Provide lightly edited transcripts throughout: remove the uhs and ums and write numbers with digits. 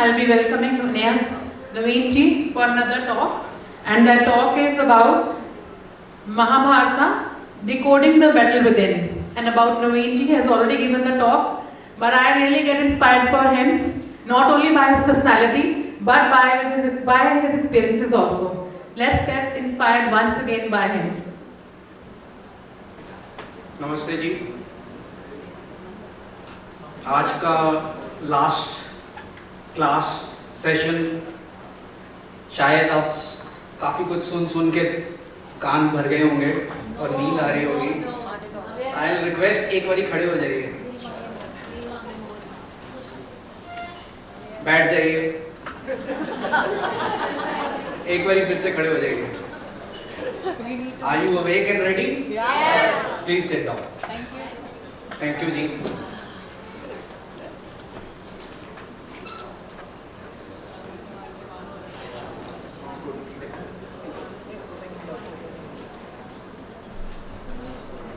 I'll be welcoming Naveen ji for another talk, and that talk is about Mahabharata, decoding the battle within. And about Naveen ji has already given the talk, but I really get inspired for him, not only by his personality, but by his experiences also. Let's get inspired once again by him. नमस्ते जी। आज का last class session शायद आप काफ़ी कुछ सुन के कान भर गए होंगे और नींद आ रही होगी। आई विल रिक्वेस्ट एक बारी खड़े हो जाइए, बैठ जाइए, एक बारी फिर से खड़े हो जाइए। Are you awake and ready? Yes. Please sit down. Thank you. Thank you जी।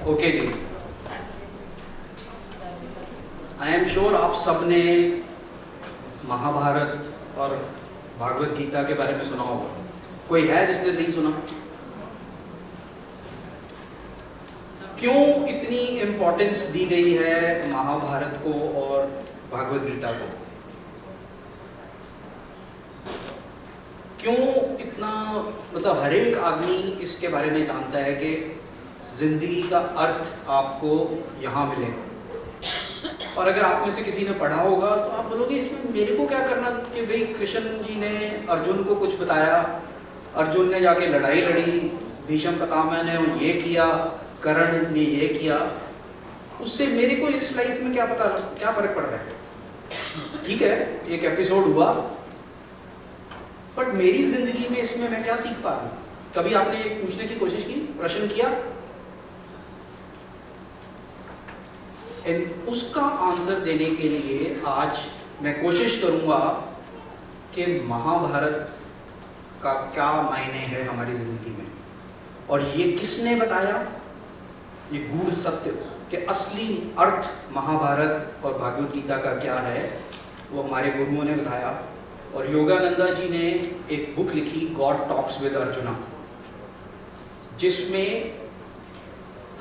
ओके जी, आई एम श्योर आप सबने महाभारत और भागवत गीता के बारे में सुना होगा। कोई है जिसने नहीं सुना? क्यों इतनी इम्पोर्टेंस दी गई है महाभारत को और भागवत गीता को? क्यों इतना, मतलब हर एक आदमी इसके बारे में जानता है कि जिंदगी का अर्थ आपको यहाँ मिलेगा। और अगर आप में से किसी ने पढ़ा होगा तो आप बोलोगे इसमें मेरे को क्या करना कि भाई कृष्ण जी ने अर्जुन को कुछ बताया, अर्जुन ने जाके लड़ाई लड़ी, भीष्म पितामह ने ये किया, कर्ण ने ये किया, उससे मेरे को इस लाइफ में क्या पता, क्या फर्क पड़ रहा है? ठीक है, एक एपिसोड हुआ, बट मेरी जिंदगी में इसमें मैं क्या सीख पा रहा हूँ? कभी आपने एक पूछने की कोशिश की, प्रश्न किया? उसका आंसर देने के लिए आज मैं कोशिश करूंगा कि महाभारत का क्या मायने है हमारी जिंदगी में, और ये किसने बताया, ये गूढ़ सत्य कि असली अर्थ महाभारत और भागवत गीता का क्या है, वो हमारे गुरुओं ने बताया। और योगानंदा जी ने एक बुक लिखी, गॉड टॉक्स विद अर्जुना, जिसमें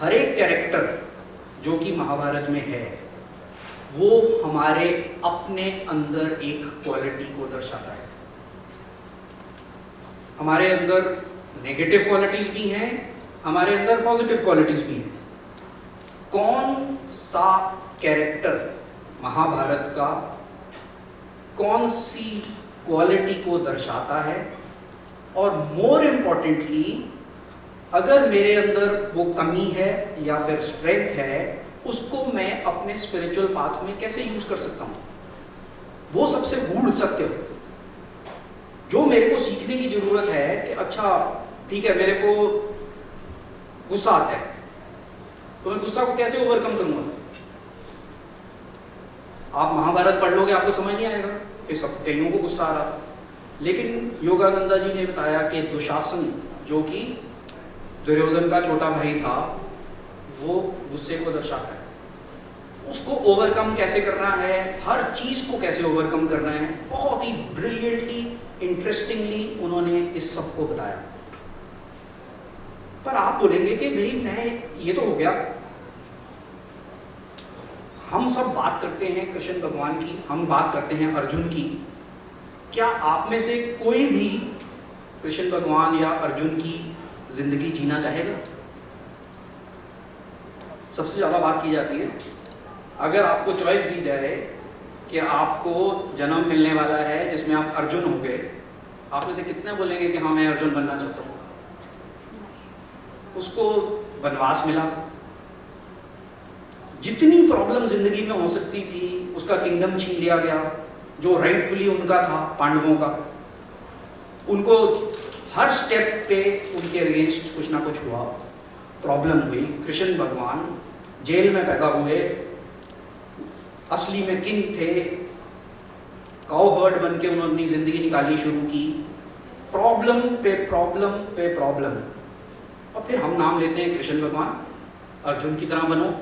हर एक कैरेक्टर जो कि महाभारत में है वो हमारे अपने अंदर एक क्वालिटी को दर्शाता है। हमारे अंदर नेगेटिव क्वालिटीज भी हैं, हमारे अंदर पॉजिटिव क्वालिटीज भी हैं। कौन सा कैरेक्टर महाभारत का कौन सी क्वालिटी को दर्शाता है, और मोर इम्पॉर्टेंटली अगर मेरे अंदर वो कमी है या फिर स्ट्रेंथ है, उसको मैं अपने स्पिरिचुअल पाथ में कैसे यूज कर सकता हूँ, वो सबसे गूढ़ सत्य जो मेरे को सीखने की जरूरत है। कि अच्छा ठीक है, मेरे को गुस्सा आता है, तो मैं गुस्सा को कैसे ओवरकम करूंगा? आप महाभारत पढ़ लोगे, आपको समझ नहीं आएगा कि सब कईयों को गुस्सा आ रहा था, लेकिन योगानंदा जी ने बताया कि दुशासन जो कि दुर्योधन का छोटा भाई था, वो गुस्से को दर्शाता है। उसको ओवरकम कैसे करना है, हर चीज को कैसे ओवरकम करना है, बहुत ही ब्रिलियंटली, इंटरेस्टिंगली उन्होंने इस सब को बताया। पर आप बोलेंगे कि भाई मैं, ये तो हो गया, हम सब बात करते हैं कृष्ण भगवान की, हम बात करते हैं अर्जुन की। क्या आप में से कोई भी कृष्ण भगवान या अर्जुन की जिंदगी जीना चाहेगा? सबसे ज्यादा बात की जाती है, अगर आपको चॉइस दी जाए कि आपको जन्म मिलने वाला है जिसमें आप अर्जुन होंगे, आप में से कितने बोलेंगे कि हाँ मैं अर्जुन बनना चाहता हूँ? उसको वनवास मिला, जितनी प्रॉब्लम जिंदगी में हो सकती थी, उसका किंगडम छीन लिया गया जो राइटफुली उनका था, पांडवों का। उनको हर स्टेप पे उनके अगेंस्ट कुछ ना कुछ हुआ, प्रॉब्लम हुई। कृष्ण भगवान जेल में पैदा हुए, असली में किंग थे, काउ हर्ड बन के उन्होंने अपनी जिंदगी निकाली शुरू की, प्रॉब्लम पे प्रॉब्लम पे प्रॉब्लम। और फिर हम नाम लेते हैं कृष्ण भगवान, अर्जुन की तरह बनो।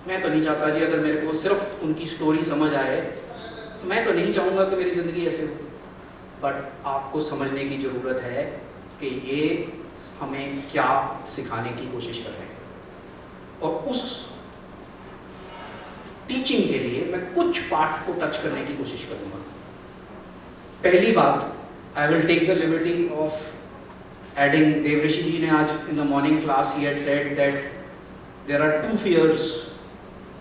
मैं तो नहीं चाहता जी, अगर मेरे को सिर्फ उनकी स्टोरी समझ आए तो मैं तो नहीं चाहूँगा कि मेरी ज़िंदगी ऐसे हो, बट आपको समझने की ज़रूरत है कि ये हमें क्या सिखाने की कोशिश कर रहे हैं। और उस टीचिंग के लिए मैं कुछ पार्ट को टच करने की कोशिश करूँगा। पहली बात, I will take the liberty of adding, Devrishi ji ने आज इन द मॉर्निंग क्लास ही had said that there are 2 fears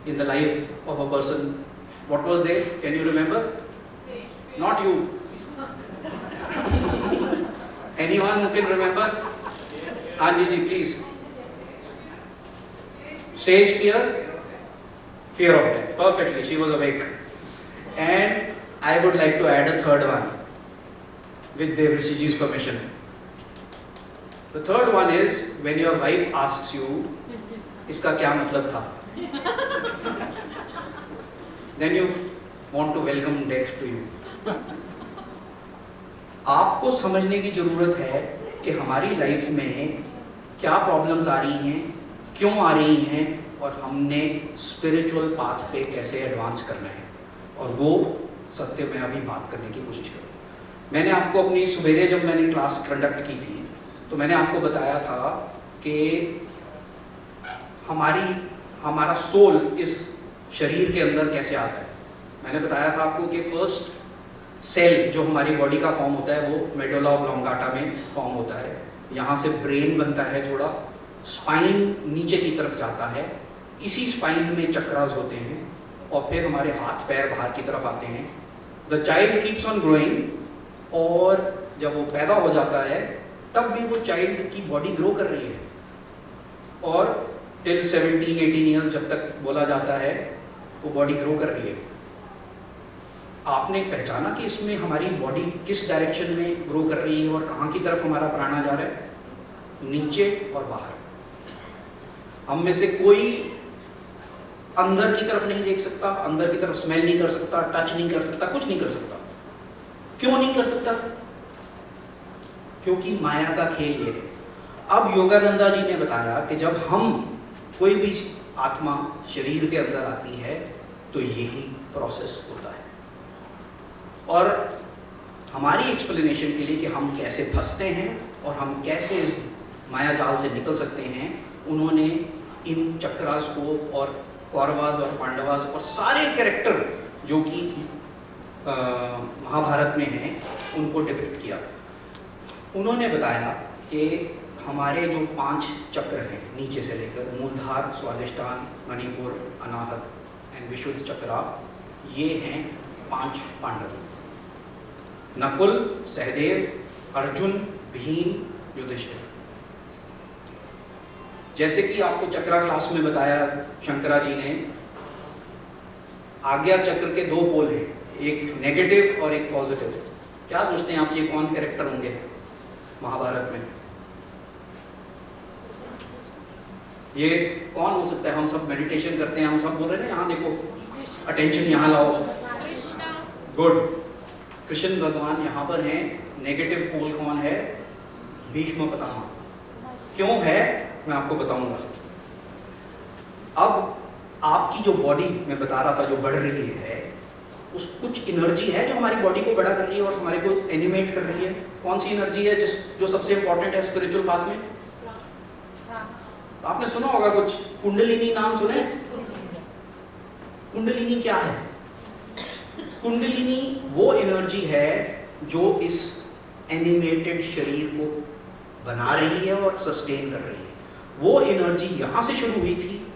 in the life of a person. What was there? Can you remember? Not you. Anyone who can remember? Anji ji, please. Stage fear? Fear of death. Perfectly, she was awake. And I would like to add a third one with Devrishi ji's permission. The third one is when your wife asks you, इसका क्या मतलब था? Then you want to welcome death to you. आपको समझने की जरूरत है कि हमारी लाइफ में क्या प्रॉब्लम्स आ रही हैं, क्यों आ रही हैं, और हमने स्पिरिचुअल पाथ पे कैसे एडवांस करना है, और वो सत्य में अभी बात करने की कोशिश करूँ। मैंने आपको अपनी सवेरे जब मैंने क्लास कंडक्ट की थी तो मैंने आपको बताया था कि हमारा सोल इस शरीर के अंदर कैसे आता है। मैंने बताया था आपको कि फर्स्ट सेल जो हमारी बॉडी का फॉर्म होता है वो मेडुला ऑब्लोंगाटा में फॉर्म होता है। यहाँ से ब्रेन बनता है, थोड़ा स्पाइन नीचे की तरफ जाता है, इसी स्पाइन में चक्रास होते हैं, और फिर हमारे हाथ पैर बाहर की तरफ आते हैं। The child keeps on growing, और जब वो पैदा हो जाता है तब भी वो चाइल्ड की बॉडी ग्रो कर रही है, और टिल 17-18 ईयर्स जब तक बोला जाता है वो बॉडी ग्रो कर रही है। आपने पहचाना कि इसमें हमारी बॉडी किस डायरेक्शन में ग्रो कर रही है और कहाँ की तरफ हमारा प्राण जा रहा है? नीचे और बाहर। हम में से कोई अंदर की तरफ नहीं देख सकता, अंदर की तरफ स्मेल नहीं कर सकता, टच नहीं कर सकता, कुछ नहीं कर सकता। क्यों नहीं कर सकता? क्योंकि माया का खेल ये है। अब योगानंदा जी ने बताया कि जब हम कोई भी आत्मा शरीर के अंदर आती है तो यही प्रोसेस होता है, और हमारी एक्सप्लेनेशन के लिए कि हम कैसे फंसते हैं और हम कैसे इस माया जाल से निकल सकते हैं, उन्होंने इन चक्रास को और कौरवास और पांडवास और सारे कैरेक्टर जो कि महाभारत में हैं उनको डिपिक्ट किया। उन्होंने बताया कि हमारे जो 5 चक्र हैं नीचे से लेकर मूलधार, स्वादिष्टान, मणिपुर, अनाहत एंड विशुद्ध चक्रा, ये हैं 5 पांडव, नकुल, सहदेव, अर्जुन, भीम, युधिष्ठिर। जैसे कि आपको चक्रा क्लास में बताया शंकरा जी ने, आज्ञा चक्र के 2 पोल हैं, एक नेगेटिव और एक पॉजिटिव। क्या सोचते हैं आप, ये कौन कैरेक्टर होंगे महाभारत में? ये कौन हो सकता है? हम सब मेडिटेशन करते हैं, हम सब बोल रहे हैं यहाँ देखो, अटेंशन यहाँ लाओ, गुड। कृष्ण भगवान यहाँ पर हैं। नेगेटिव पोल कौन है? भीष्म पितामह। क्यों है मैं आपको बताऊंगा। अब आपकी जो बॉडी मैं बता रहा था जो बढ़ रही है, उस कुछ एनर्जी है जो हमारी बॉडी को बड़ा कर रही है और हमारे को एनिमेट कर रही है। कौन सी एनर्जी है जो सबसे इंपॉर्टेंट है स्पिरिचुअल पाथ में? आपने सुना होगा कुछ, कुंडलिनी नाम सुना है? कुंडलिनी क्या है? कुंडलिनी वो एनर्जी है जो इस एनिमेटेड शरीर को बना रही है और सस्टेन कर रही है। वो एनर्जी यहाँ से शुरू हुई थी,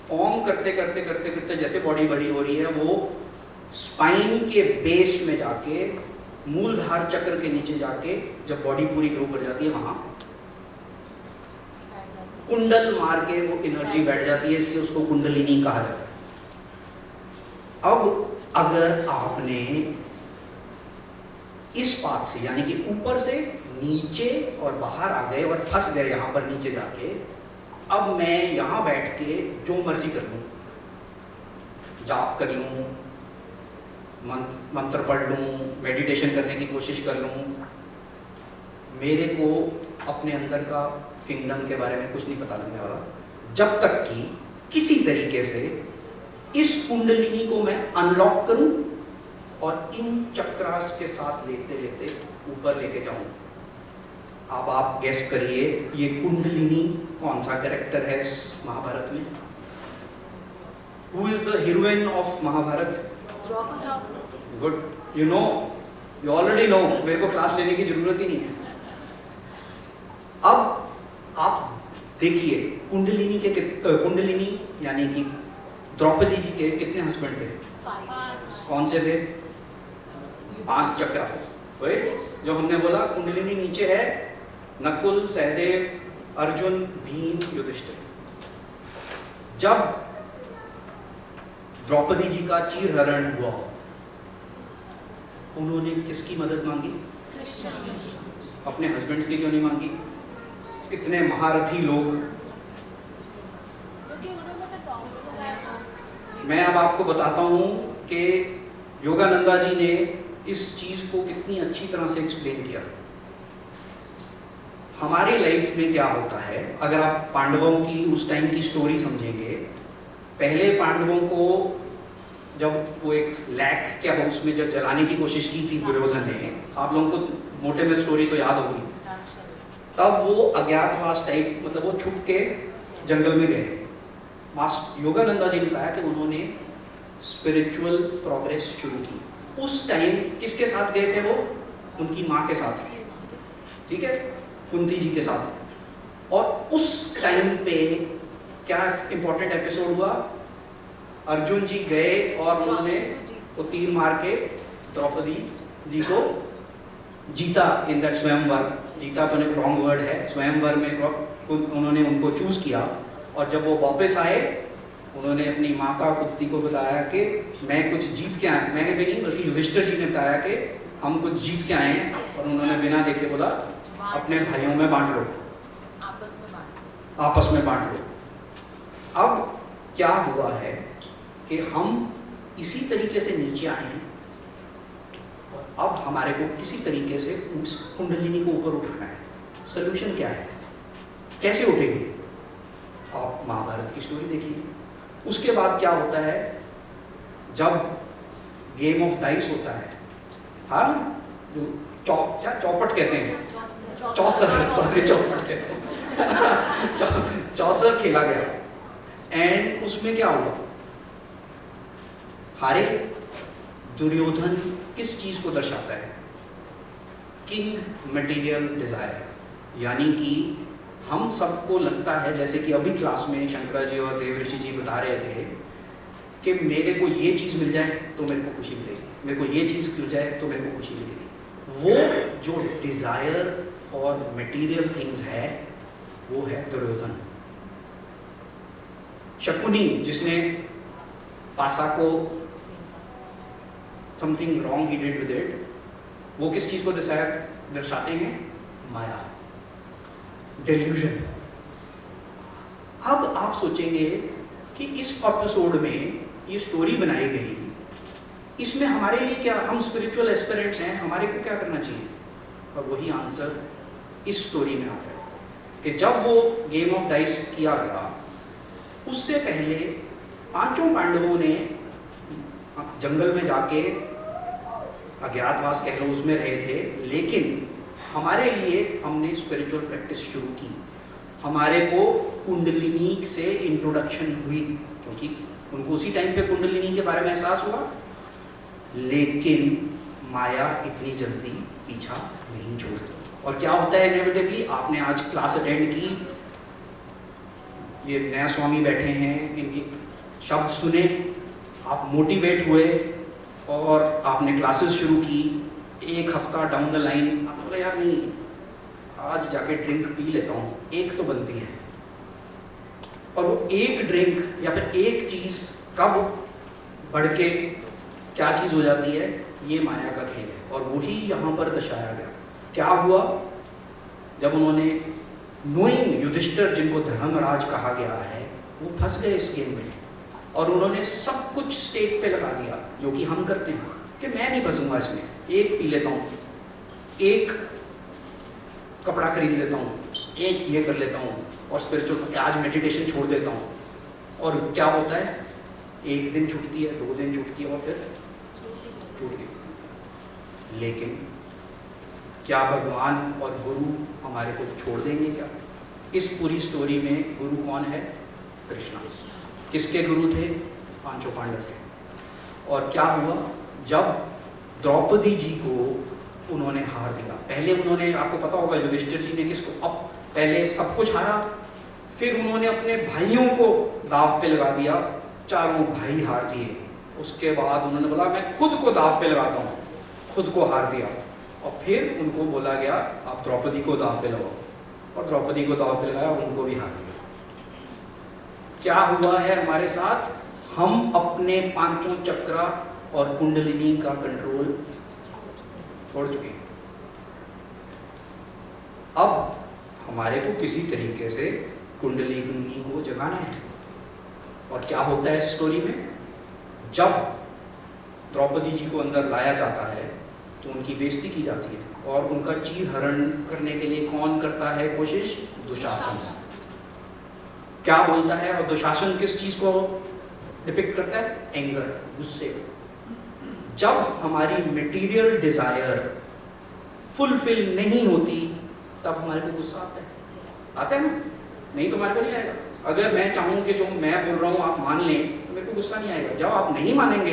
फॉर्म करते करते करते करते जैसे बॉडी बड़ी हो रही है, वो स्पाइन के बेस में जाके, मूलधार चक्र के नीचे जाके, जब बॉडी पूरी ग्रो कर जाती है वहां कुंडल मार के वो एनर्जी बैठ जाती है, इसलिए उसको कुंडलिनी कहा जाता है। अब अगर आपने इस पाथ से यानी कि ऊपर से नीचे और बाहर आ गए और फंस गए यहाँ पर नीचे जाके, अब मैं यहाँ बैठ के जो मर्जी कर लूँ, जाप कर लूँ, मंत्र पढ़ लूँ, मेडिटेशन करने की कोशिश कर लूँ, मेरे को अपने अंदर का किंगडम के बारे में कुछ नहीं पता लगने वाला, जब तक कि किसी तरीके से इस कुंडलिनी को मैं अनलॉक करूं और इन चक्रास के साथ लेते लेते ऊपर लेके जाऊं। अब आप गेस करिए ये कुंडलिनी कौन सा कैरेक्टर है इस महाभारत में? Who is the heroine of Mahabharat? Good, you know, you already know, मेरे को क्लास लेने की जरूरत ही नहीं है। अब आप देखिए कुंडलिनी यानी कि द्रौपदी जी के कितने हस्बैंड थे? कौन से थे? 5 चक्र। राइट, जो हमने बोला कुंडलिनी नीचे है नकुल, सहदेव, अर्जुन, भीम, युधिष्ठिर। जब द्रौपदी जी का चीरहरण हुआ, उन्होंने किसकी मदद मांगी? अपने हस्बैंड्स की क्यों नहीं मांगी? इतने महारथी लोग। मैं अब आपको बताता हूं कि योगानंदा जी ने इस चीज को कितनी अच्छी तरह से एक्सप्लेन किया। हमारी लाइफ में क्या होता है, अगर आप पांडवों की उस टाइम की स्टोरी समझेंगे, पहले पांडवों को जब वो एक लैक के हाउस में जब जलाने की कोशिश की थी दुर्योधन ने, आप लोगों को मोटे में स्टोरी तो याद होगी, तब वो अज्ञातवास टाइप, मतलब वो छुप के जंगल में गए। योगानंदा जी ने बताया कि उन्होंने स्पिरिचुअल प्रोग्रेस शुरू की। उस टाइम किसके साथ गए थे वो? उनकी माँ के साथ, ठीक है, कुंती जी के साथ। और उस टाइम पे क्या इंपॉर्टेंट एपिसोड हुआ? अर्जुन जी गए और उन्होंने वो तीर मार के द्रौपदी जी को जीता इन दैट स्वयंवर। जीता तो नहीं, रॉन्ग वर्ड है, स्वयंवर में उन्होंने उनको चूज किया। और जब वो वापस आए, उन्होंने अपनी माता कुंती को बताया कि मैं कुछ जीत के आया, मैं भी नहीं बल्कि युधिष्ठिर जी ने बताया कि हम कुछ जीत के आए हैं। और उन्होंने बिना देखे बोला अपने भाइयों में बांट लो, आपस में बांट लो। अब क्या हुआ है कि हम इसी तरीके से नीचे आए हैं और अब हमारे को किसी तरीके से उस कुंडलिनी को ऊपर उठाना है। सोल्यूशन क्या है, कैसे उठेगी? आप महाभारत की स्टोरी देखिए। उसके बाद क्या होता है, जब गेम ऑफ डाइस होता है, हाँ ना, जो चौपट कहते हैं, चौसर, सॉरी चौपट कहते हैं चौसर खेला गया। एंड उसमें क्या हुआ? हारे। दुर्योधन किस चीज को दर्शाता है? किंग मटेरियल डिजायर, यानी कि हम सबको लगता है, जैसे कि अभी क्लास में शंकराजी और देवऋषि जी बता रहे थे कि मेरे को ये चीज़ मिल जाए तो मेरे को खुशी मिलेगी, मेरे को ये चीज़ मिल जाए तो मेरे को खुशी मिलेगी। वो जो डिज़ायर फॉर मटेरियल थिंग्स है, वो है दुर्योधन। शकुनी, जिसने पासा को something wrong he did with it, वो किस चीज़ को दर्शाते हैं? माया, डेल्यूजन। अब आप सोचेंगे कि इस एपिसोड में ये स्टोरी बनाई गई, इसमें हमारे लिए क्या, हम स्पिरिचुअल एस्पिरेंट्स हैं, हमारे को क्या करना चाहिए? और वही आंसर इस स्टोरी में आता है कि जब वो गेम ऑफ डाइस किया गया, उससे पहले 5 पांडवों ने जंगल में जाके अज्ञातवास कह लो उसमें रहे थे, लेकिन हमारे लिए हमने स्पिरिचुअल प्रैक्टिस शुरू की। हमारे को कुंडलिनी से इंट्रोडक्शन हुई, क्योंकि उनको उसी टाइम पे कुंडलिनी के बारे में एहसास हुआ। लेकिन माया इतनी जल्दी पीछा नहीं छोड़ती। और क्या होता है इनएविटेबली, आपने आज क्लास अटेंड की, ये नया स्वामी बैठे हैं, इनके शब्द सुने, आप मोटिवेट हुए और आपने क्लासेस शुरू की। एक हफ्ता डाउन द लाइन आप बोले यार नहीं, आज जाके ड्रिंक पी लेता हूँ, एक तो बनती है। और वो एक ड्रिंक या फिर एक चीज़ कब बढ़ के क्या चीज़ हो जाती है, ये माया का खेल है। और वही यहाँ पर दर्शाया गया। क्या हुआ? जब उन्होंने नोइंग युधिष्ठिर, जिनको धर्मराज कहा गया है, वो फंस गए इस गेम में और उन्होंने सब कुछ स्टेक पे लगा दिया, जो कि हम करते हैं कि मैं नहीं फंसूंगा इसमें, एक पी लेता हूँ, एक कपड़ा खरीद लेता हूँ, एक ये कर लेता हूँ, और स्पिरिचुअल आज मेडिटेशन छोड़ देता हूँ। और क्या होता है, एक दिन छूटती है, 2 दिन छूटती है, और फिर टूट गई। लेकिन क्या भगवान और गुरु हमारे को छोड़ देंगे क्या? इस पूरी स्टोरी में गुरु कौन है? कृष्णा। किसके गुरु थे? पांचों पांडव के। और क्या हुआ जब द्रौपदी जी को उन्होंने हार दिया? पहले उन्होंने, आपको पता होगा युधिष्ठिर जी ने किसको, अब पहले सब कुछ हारा, फिर उन्होंने अपने भाइयों को दांव पे लगा दिया, चारों भाई हार दिए। उसके बाद उन्होंने बोला मैं खुद को दांव पे लगाता हूँ, खुद को हार दिया। और फिर उनको बोला गया आप द्रौपदी को दांव पे लगाओ, और द्रौपदी को दांव पे लगाया और उनको भी हार दिया। क्या हुआ है हमारे साथ? हम अपने पांचों चक्रा और कुंडलिनी का कंट्रोल छोड़ चुके हैं। अब हमारे को किसी तरीके से कुंडलिनी को जगाना है। और क्या होता है इस स्टोरी में? जब द्रौपदी जी को अंदर लाया जाता है तो उनकी बेइज्जती की जाती है, और उनका चीरहरण करने के लिए कौन करता है कोशिश? दुशासन। क्या बोलता है? और दुशासन किस चीज को डिपिक्ट करता है? एंगर, गुस्से। जब हमारी मटेरियल डिजायर फुलफिल नहीं होती तब हमारे को गुस्सा आता है ना? नहीं तो हमारे को नहीं आएगा। अगर मैं चाहूँ कि जो मैं बोल रहा हूँ आप मान लें तो मेरे को गुस्सा नहीं आएगा। जब आप नहीं मानेंगे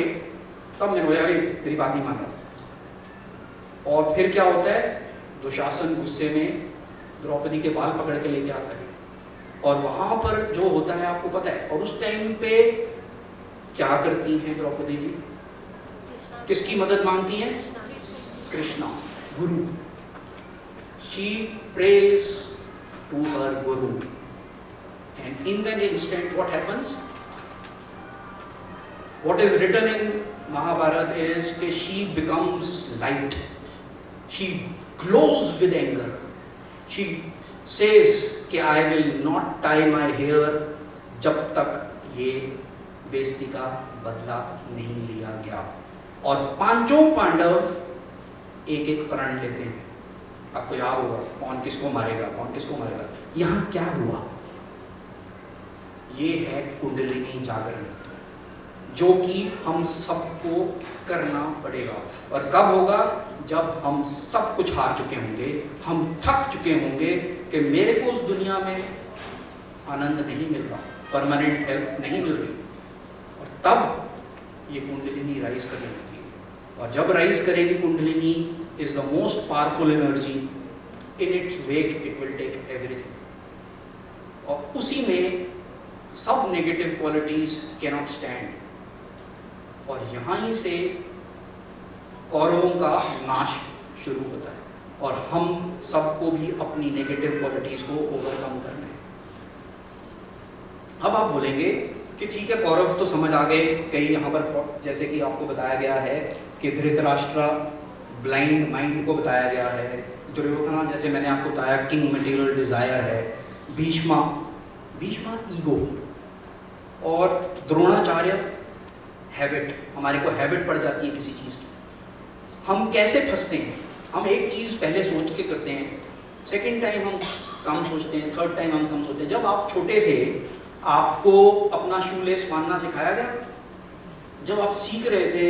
तब मेरे को अरे तेरी बात नहीं मान रहा। और फिर क्या होता है? दुशासन गुस्से में द्रौपदी के बाल पकड़ के लेके आता है, और वहां पर जो होता है आपको पता है। और उस टाइम पे क्या करती हैं द्रौपदी जी? किसकी मदद मांगती हैं? कृष्णा, गुरु। She praise to her guru, and in that instant what happens? What is written in Mahabharata is कि she becomes light, she glows with anger, she says कि I will not tie my hair जब तक ये बेइज्जती का बदला नहीं लिया गया। और पांचों पांडव एक एक प्रण लेते हैं। आपको याद होगा कौन किसको मारेगा, कौन किसको मारेगा। यहां क्या हुआ? ये है कुंडलिनी जागरण, जो कि हम सबको करना पड़ेगा। और कब होगा? जब हम सब कुछ हार चुके होंगे, हम थक चुके होंगे कि मेरे को उस दुनिया में आनंद नहीं मिल रहा, परमानेंट हेल्प नहीं मिल रही। और तब ये कुंडलिनी राइज करने लगती है। और जब राइज करेगी Kundalini is the most powerful energy, in its wake it will take everything. और उसी में सब नेगेटिव क्वालिटीज कैनॉट स्टैंड। और यहाँ ही से कौरवों का नाश शुरू होता है, और हम सबको भी अपनी नेगेटिव क्वालिटीज को ओवरकम करना है। अब आप बोलेंगे कि ठीक है कौरव तो समझ आ गए, कई यहाँ पर जैसे कि आपको बताया गया है कि धृतराष्ट्र ब्लाइंड माइंड को बताया गया है, दुर्योधना जैसे मैंने आपको बताया किंग मटेरियल डिजायर है, भीष्मा ईगो, और द्रोणाचार्य हैबिट, हमारे को हैबिट पड़ जाती है किसी चीज़ की। हम कैसे फंसते हैं? हम एक चीज़ पहले सोच के करते हैं, सेकंड टाइम हम कम सोचते हैं, थर्ड टाइम हम कम सोचते हैं। जब आप छोटे थे आपको अपना शूलेस बांधना सिखाया गया? जब आप सीख रहे थे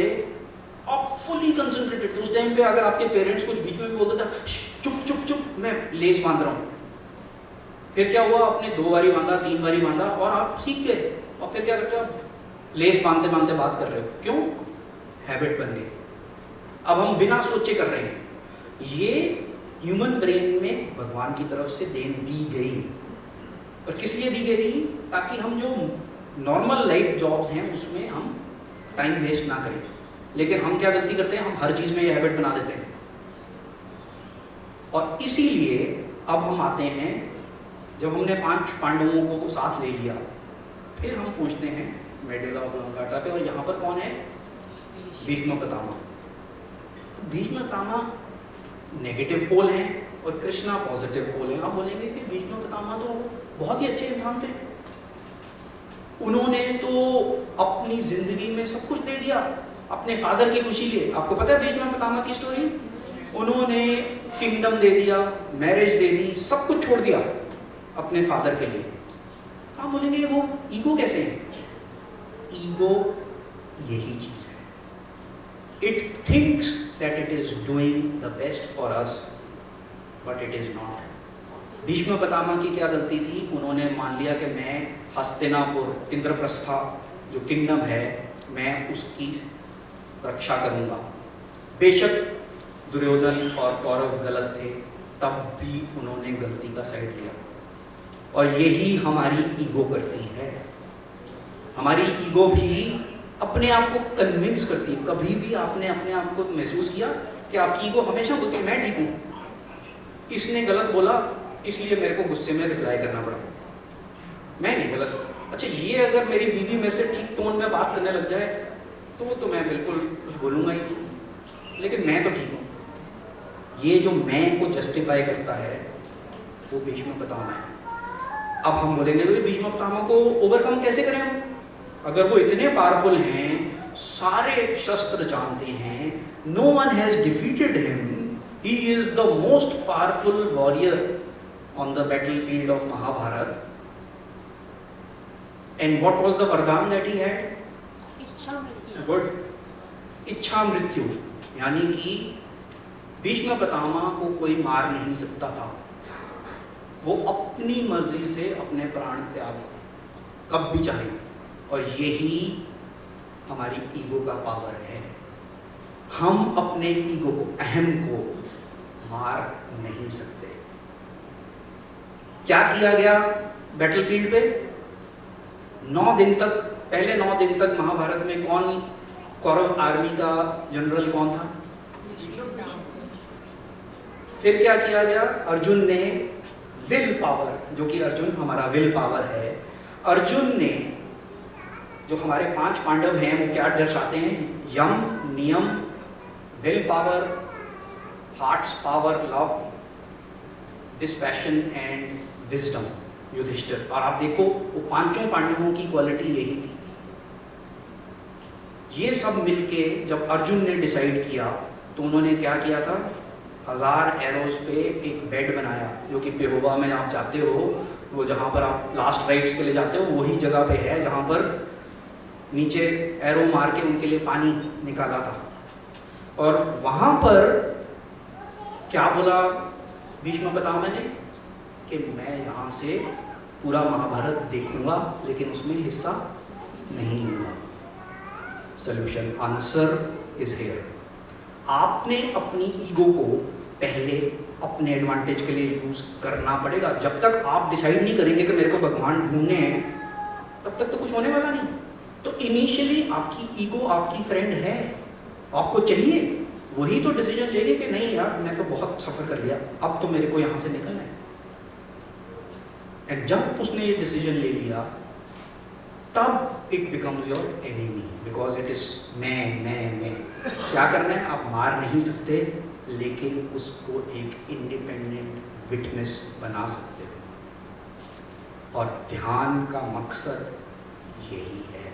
आप फुली कंसंट्रेटेड थे। उस टाइम पे अगर आपके पेरेंट्स कुछ बीच में भी बोलते थे चुप चुप चुप मैं लेस बांध रहा हूँ, फिर क्या हुआ? आपने 2 बारी बांधा, 3 बारी बांधा और आप सीख गए। और फिर क्या करते हो? लेस बांधते बांधते बात कर रहे हो, क्यों? हैबिट बन गई। अब हम बिना सोचे कर रहे हैं। ये ह्यूमन ब्रेन में भगवान की तरफ से देन दी गई। और किस लिए दी गई? ताकि हम जो नॉर्मल लाइफ जॉब्स हैं उसमें हम टाइम वेस्ट ना करें। लेकिन हम क्या गलती करते हैं? हम हर चीज़ में ये हैबिट बना देते हैं। और इसीलिए अब हम आते हैं, जब हमने 5 पांडवों को साथ ले लिया, फिर हम पूछते हैं मेडुला ऑब्लांगाटा पे, और यहाँ पर कौन है? भीष्म पितामह। भीष्म पितामह नेगेटिव पोल हैं और कृष्णा पॉजिटिव पोल हैं। आप बोलेंगे कि भीष्म पितामह तो बहुत ही अच्छे इंसान थे, उन्होंने तो अपनी जिंदगी में सब कुछ दे दिया अपने फादर की खुशी लिए। आपको पता है भीष्म पितामह की स्टोरी? उन्होंने किंगडम दे दिया, मैरिज दे दी, सब कुछ छोड़ दिया अपने फादर के लिए। आप बोलेंगे वो ईगो कैसे है? ईगो यही चीज है। It thinks that it is doing the best for us, but it is not. Bhishma Pitamah की क्या गलती थी? उन्होंने मान लिया कि मैं हस्तिनापुर, इंद्रप्रस्था जो किंगडम है, मैं उसकी रक्षा करूंगा। बेशक दुर्योधन और कौरव गलत थे, तब भी उन्होंने गलती का साइड लिया। और यही हमारी ईगो करती है। हमारी ईगो भी अपने आप को कन्विंस करती है। कभी भी आपने अपने आप को महसूस किया कि आपकी ईगो हमेशा बोलती है मैं ठीक हूँ, इसने गलत बोला इसलिए मेरे को गुस्से में रिप्लाई करना पड़ा, मैं नहीं गलत। अच्छा, ये अगर मेरी बीवी मेरे से ठीक टोन में बात करने लग जाए तो मैं बिल्कुल कुछ बोलूँगा ही नहीं, लेकिन मैं तो ठीक हूँ। ये जो मैं को जस्टिफाई करता है वो भीष्म पितामह है। अब हम बोलेंगे कि भीष्म पितामह को ओवरकम कैसे करें हम? अगर वो इतने पावरफुल हैं, सारे शस्त्र जानते हैं, no one has defeated him, he is the most powerful warrior on the battlefield of Mahabharat, and what was the वरदान दैट ही हैड? गुड, इच्छा मृत्यु, यानी कि भीष्म पितामह को कोई मार नहीं सकता था। वो अपनी मर्जी से अपने प्राण त्याग कब भी चाहे, और यही हमारी ईगो का पावर है। हम अपने ईगो को, अहम को मार नहीं सकते। क्या किया गया बैटलफील्ड पे? 9 दिन तक, पहले 9 दिन तक महाभारत में कौन कौरव आर्मी का जनरल कौन था? फिर क्या किया गया? अर्जुन ने विल पावर, जो कि अर्जुन हमारा विल पावर है, अर्जुन ने, जो हमारे 5 पांडव हैं वो क्या दर्शाते हैं? यम, नियम, will power, hearts power, love, dispassion and wisdom, Yudhishthir. और आप देखो वो 5 पांडवों की क्वालिटी यही थी। ये सब मिलके जब अर्जुन ने डिसाइड किया तो उन्होंने क्या किया था? 1000 एरोज पे एक बेड बनाया, जो कि पेहोवा में आप जाते हो, वो जहाँ पर आप लास्ट राइड्स के लिए जाते हो वही जगह पे है जहाँ पर नीचे एरो मार के उनके लिए पानी निकाला था। और वहाँ पर क्या बोला भीष्म पितामह ने? कि मैं यहाँ से पूरा महाभारत देखूंगा लेकिन उसमें हिस्सा नहीं लूंगा। Solution, answer is here. आपने अपनी ईगो को पहले अपने एडवांटेज के लिए यूज करना पड़ेगा। जब तक आप डिसाइड नहीं करेंगे कि मेरे को भगवान ढूंढने हैं, तब तक तो कुछ होने वाला नहीं। तो इनिशियली आपकी ईगो आपकी फ्रेंड है, आपको चाहिए, वही तो डिसीजन लेगी कि नहीं यार मैं तो बहुत सफर कर लिया, अब तो मेरे को यहाँ से निकलना है। एंड जब उसने ये डिसीजन ले लिया तब it becomes your enemy, because it is मैं। क्या करना है? आप मार नहीं सकते, लेकिन उसको एक इंडिपेंडेंट विटनेस बना सकते हो। और ध्यान का मकसद यही है।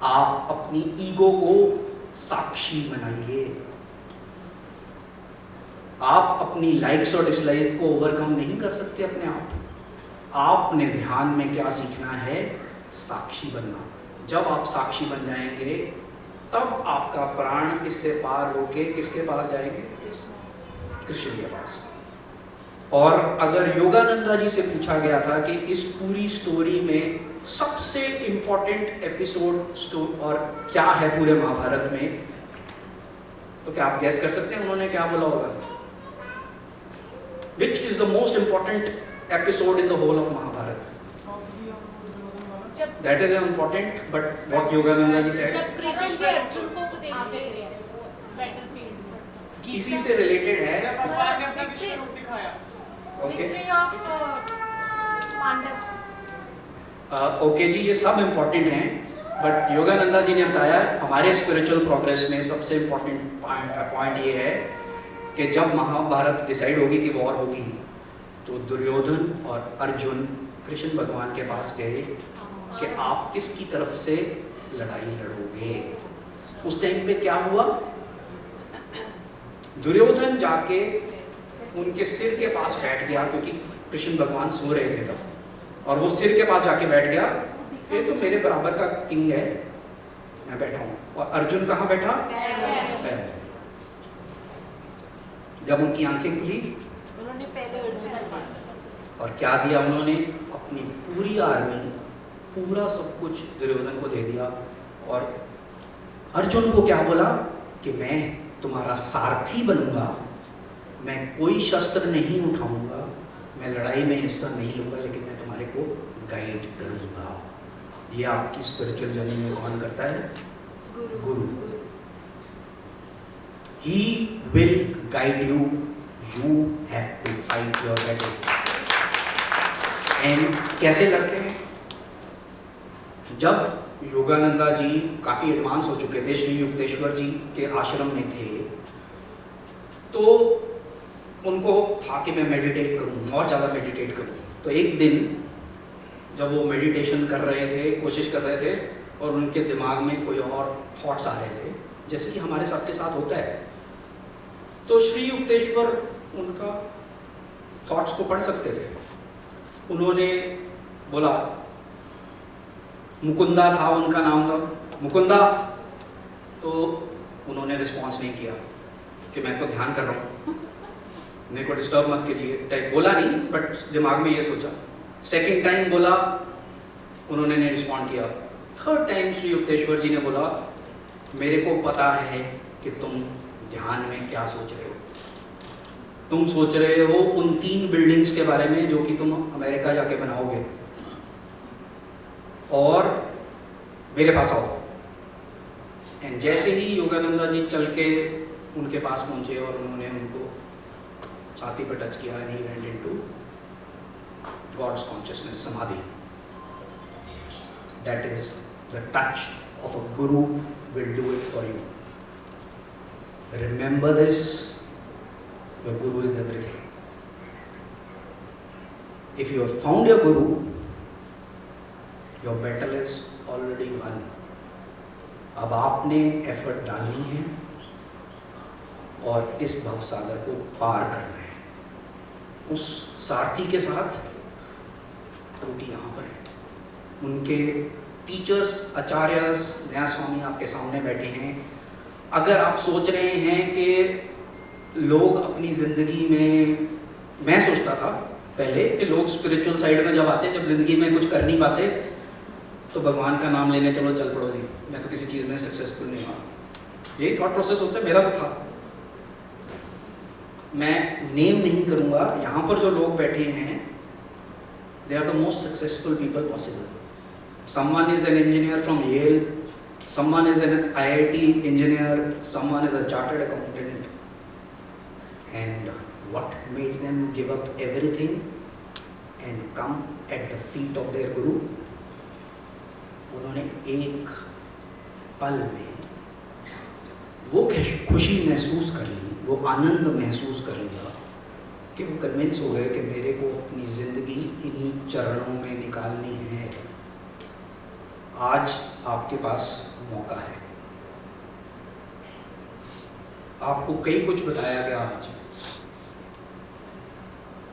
आप अपनी ईगो को साक्षी बनाइए। आप अपनी लाइक्स और डिसलाइक को ओवरकम नहीं कर सकते अपने आप। आपने ध्यान में क्या सीखना है? साक्षी बनना। जब आप साक्षी बन जाएंगे तब आपका प्राण इससे पार होके किसके पास जाएंगे? कृष्ण के पास। और अगर योगानंदा जी से पूछा गया था कि इस पूरी स्टोरी में सबसे इंपॉर्टेंट एपिसोड और क्या है पूरे महाभारत में, तो क्या आप गैस कर सकते हैं उन्होंने क्या बोला होगा? Which is the most important episode in the whole of Mahabharat? That is important, but what Yogananda ji said, जब कृष्ण जी अर्जुन को उपदेश दे रहे थे बैटलफील्ड में, इसी से रिलेटेड है। भगवान ने अपना विश्व रूप दिखाया। ओके पांडव। ओके जी, ये सब इम्पोर्टेंट हैं, बट योगानंदा जी ने बताया हमारे स्पिरिचुअल प्रोग्रेस में सबसे इम्पोर्टेंट पॉइंट ये है कि जब महाभारत डिसाइड होगी कि वॉर होगी, तो दुर्योधन और अर्जुन कृष्ण भगवान के पास गए कि आप किसकी तरफ से लड़ाई लड़ोगे। उस टाइम पे क्या हुआ? दुर्योधन जाके उनके सिर के पास बैठ गया, क्योंकि कृष्ण भगवान सो रहे थे तब, और वो सिर के पास जाके बैठ गया, ये तो मेरे बराबर का किंग है, मैं बैठा हूँ। और अर्जुन कहाँ बैठा? पैर में। जब उनकी आंखें खुली उन्होंने पहले अर्जुन को मारा। और क्या दिया उन्होंने? अपनी पूरी आर्मी, पूरा सब कुछ दुर्योधन को दे दिया। और अर्जुन को क्या बोला कि मैं तुम्हारा सारथी बनूंगा, मैं कोई शस्त्र नहीं उठाऊंगा, मैं लड़ाई में हिस्सा नहीं लूंगा, लेकिन मैं तुम्हारे को गाइड करूंगा। ये आपकी स्पिरिचुअल जर्नी में कौन करता है? गुरु। He will guide you. You have to fight your battle. And कैसे लड़ते हैं? जब योगानंदा जी काफ़ी एडवांस हो चुके थे, श्री युक्तेश्वर जी के आश्रम में थे, तो उनको था कि मैं मेडिटेट करूँ और ज़्यादा मेडिटेट करूँ। तो एक दिन जब वो मेडिटेशन कर रहे थे, कोशिश कर रहे थे, और उनके दिमाग में कोई और थॉट्स आ रहे थे, जैसे कि हमारे सबके साथ होता है, तो श्री युक्तेश्वर उनका थॉट्स को पढ़ सकते थे। उन्होंने बोला, मुकुंदा था उनका नाम था, मुकुंदा, तो उन्होंने रिस्पॉन्स नहीं किया कि मैं तो ध्यान कर रहा हूँ, मेरे को डिस्टर्ब मत कीजिए टाइप बोला नहीं, बट दिमाग में ये सोचा। सेकंड टाइम बोला, उन्होंने नहीं रिस्पॉन्ड किया। थर्ड टाइम श्री युक्तेश्वर जी ने बोला, मेरे को पता है कि तुम ध्यान में क्या सोच रहे हो। तुम सोच रहे हो उन 3 बिल्डिंग्स के बारे में जो कि तुम अमेरिका जाके बनाओगे, और मेरे पास आओ। एंड जैसे ही योगानंदा जी चल के उनके पास पहुंचे और उन्होंने उनको छाती पर टच किया, and he went into God's consciousness, samadhi. That is the touch of a guru will do it for you. Remember this, your guru is everything. If you have found your guru, your battle is already won. अब आपने effort डालनी है और इस भवसागर को पार करना है। उस सारथी के साथ त्रुटि यहाँ पर है। उनके टीचर्स, आचार्यस, नया स्वामी आपके सामने बैठे हैं। अगर आप सोच रहे हैं कि लोग अपनी ज़िंदगी में, मैं सोचता था पहले कि लोग स्पिरिचुअल साइड में जब आते, जब ज़िंदगी में कुछ कर नहीं पाते, तो भगवान का नाम लेने चलो चल पड़ो जी, मैं तो किसी चीज़ में सक्सेसफुल नहीं हुआ। यही थॉट प्रोसेस होता है, मेरा तो था। मैं नेम नहीं करूँगा, यहाँ पर जो लोग बैठे हैं, they are the most successful people possible. Someone is an engineer from Yale, someone is an IIT engineer, someone is a chartered accountant, and what made them give up everything and come at the feet of their guru? उन्होंने एक पल में वो खुशी महसूस कर ली, वो आनंद महसूस कर लिया कि वो कन्विंस हो गए कि मेरे को अपनी ज़िंदगी इन्हीं चरणों में निकालनी है। आज आपके पास मौका है। आपको कई कुछ बताया गया आज।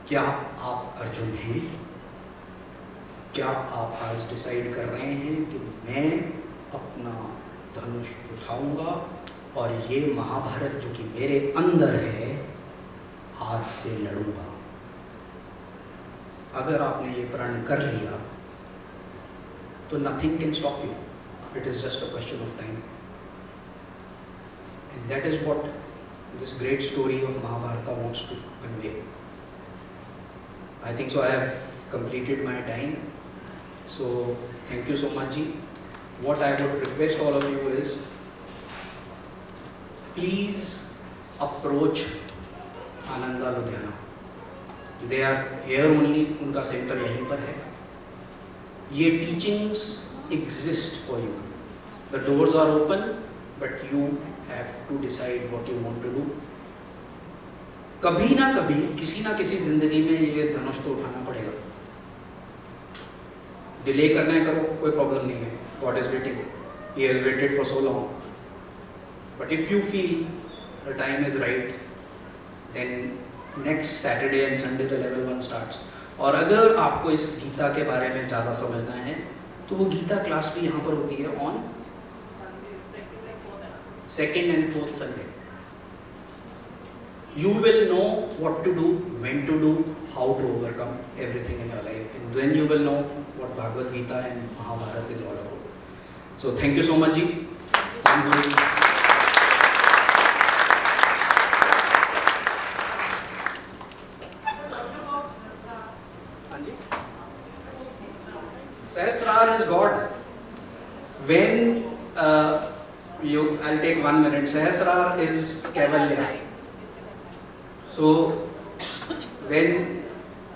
क्या आप अर्जुन हैं? क्या आप आज डिसाइड कर रहे हैं कि मैं अपना धनुष उठाऊंगा और ये महाभारत जो कि मेरे अंदर है, आज से लड़ूंगा? अगर आपने ये प्रण कर लिया तो nothing can stop you. It is just a question of time. And that is what this great story of Mahabharata wants to convey. I think so I have completed my time. So thank you so much ji. What I would request all of you is, please approach Ananda Ludhiana. They are here only, उनका centre यहीं पर है। ये teachings exist for you. The doors are open, but you have to decide what you want to do. कभी ना कभी, किसी ना किसी जिंदगी में ये धनुष तो उठाना पड़ेगा। डिले करना है करो, कोई प्रॉब्लम नहीं है। God is waiting. He has waited for so long. But if you feel the time is right, then next Saturday and Sunday the level 1 starts. और अगर आपको इस गीता के बारे में ज़्यादा समझना है, तो वो गीता क्लास भी यहाँ पर होती है on second and fourth Sunday. You will know what to do, when to do, how to overcome everything in your life, and then you will know what Bhagavad Gita and Mahabharata is all about. So thank you so much, Ji. I'm going. Anji? Sahasrar is God. When I'll take 1 minute. Sahasrar is Kaivalya. So when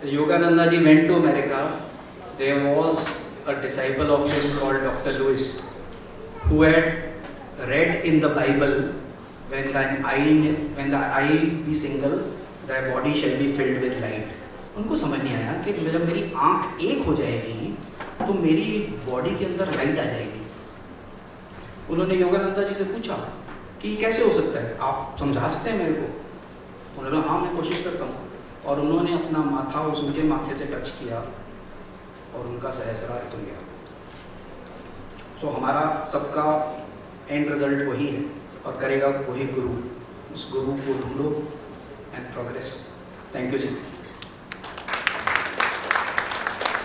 Yogananda ji went to America, there was a disciple of him called Dr. Lewis, who had read in the Bible, when the eye be single, thy body shall be filled with light. उनको समझ नहीं आया कि जब मेरी आंख एक हो जाएगी तो मेरी बॉडी के अंदर लाइट आ जाएगी। उन्होंने योगानंदा जी से पूछा कि कैसे हो सकता है, आप समझा सकते हैं मेरे को? उन्होंने बोला हाँ मैं कोशिश करता हूँ, और उन्होंने अपना माथा उनके माथे से टच किया और उनका सहस्रार खुल गया। सो हमारा सबका एंड रिजल्ट वही है और करेगा वही गुरु। उस गुरु को ढूंढो and progress. Thank you ji.